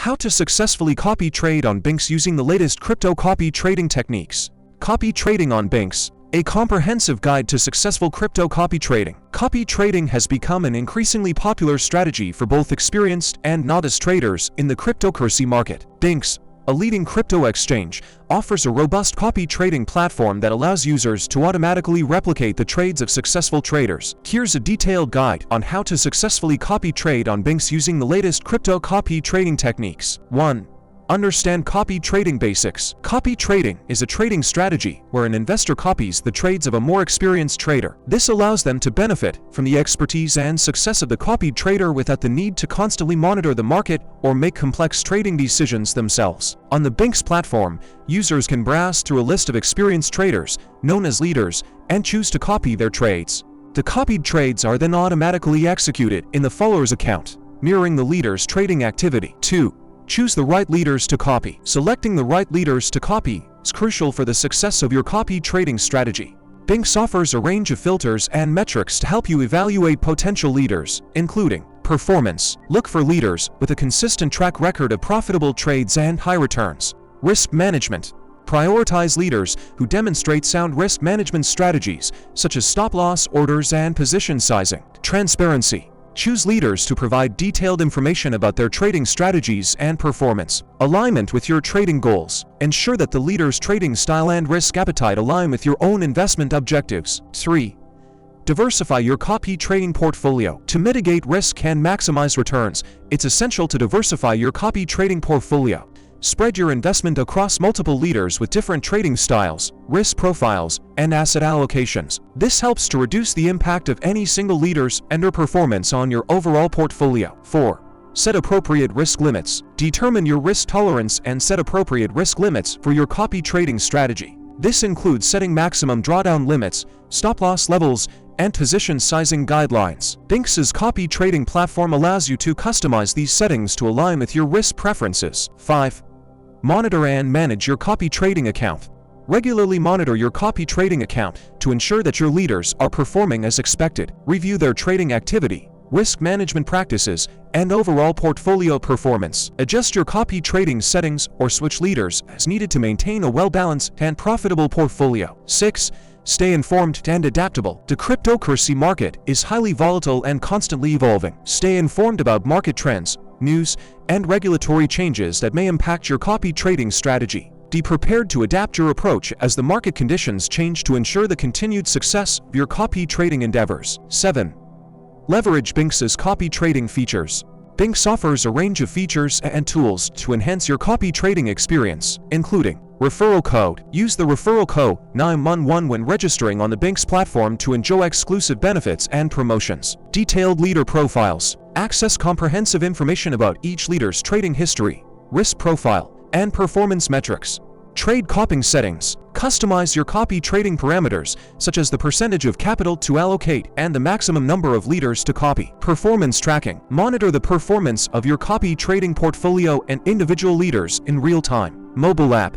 How to successfully copy trade on Bingx using the latest crypto copy trading techniques. Copy trading on Bingx, a comprehensive guide to successful crypto copy trading. Copy trading has become an increasingly popular strategy for both experienced and novice traders in the cryptocurrency market. Bingx, a leading crypto exchange, offers a robust copy trading platform that allows users to automatically replicate the trades of successful traders. Here's a detailed guide on how to successfully copy trade on Bingx using the latest crypto copy trading techniques. 1. Understand copy trading basics. Copy trading is a trading strategy where an investor copies the trades of a more experienced trader. This allows them to benefit from the expertise and success of the copied trader without the need to constantly monitor the market or make complex trading decisions themselves. On the Bingx platform, users can browse through a list of experienced traders, known as leaders, and choose to copy their trades. The copied trades are then automatically executed in the follower's account, mirroring the leader's trading activity. 2. Choose the right leaders to copy. Selecting the right leaders to copy is crucial for the success of your copy trading strategy. Bingx offers a range of filters and metrics to help you evaluate potential leaders, including performance. Look for leaders with a consistent track record of profitable trades and high returns. Risk management. Prioritize leaders who demonstrate sound risk management strategies, such as stop-loss orders and position sizing. Transparency. Choose leaders to provide detailed information about their trading strategies and performance. Alignment with your trading goals. Ensure that the leader's trading style and risk appetite align with your own investment objectives. 3. Diversify your copy trading portfolio. To mitigate risk and maximize returns, it's essential to diversify your copy trading portfolio. Spread your investment across multiple leaders with different trading styles, risk profiles, and asset allocations. This helps to reduce the impact of any single leader's underperformance on your overall portfolio. 4. Set appropriate risk limits. Determine your risk tolerance and set appropriate risk limits for your copy trading strategy. This includes setting maximum drawdown limits, stop-loss levels, and position sizing guidelines. Bingx's copy trading platform allows you to customize these settings to align with your risk preferences. 5. Monitor and manage your copy trading account. Regularly monitor your copy trading account to ensure that your leaders are performing as expected. Review their trading activity, risk management practices, and overall portfolio performance. Adjust your copy trading settings or switch leaders as needed to maintain a well-balanced and profitable portfolio. 6. Stay informed and adaptable. The cryptocurrency market is highly volatile and constantly evolving. Stay informed about market trends, news, and regulatory changes that may impact your copy trading strategy. Be prepared to adapt your approach as the market conditions change to ensure the continued success of your copy trading endeavors. 7. Leverage Bingx's copy trading features. Bingx offers a range of features and tools to enhance your copy trading experience, including referral code. Use the referral code 911 when registering on the Bingx platform to enjoy exclusive benefits and promotions. Detailed leader profiles. Access comprehensive information about each leader's trading history, risk profile, and performance metrics. Trade copying settings. Customize your copy trading parameters, such as the percentage of capital to allocate and the maximum number of leaders to copy. Performance tracking. Monitor the performance of your copy trading portfolio and individual leaders in real time. Mobile app.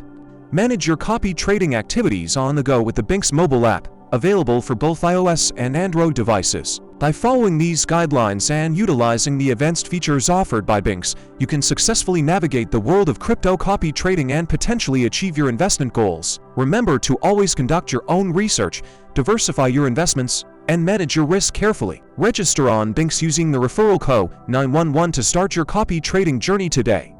Manage your copy trading activities on the go with the Bingx mobile app, available for both iOS and Android devices. By following these guidelines and utilizing the advanced features offered by Bingx, you can successfully navigate the world of crypto copy trading and potentially achieve your investment goals. Remember to always conduct your own research, diversify your investments, and manage your risk carefully. Register on Bingx using the referral code 911 to start your copy trading journey today.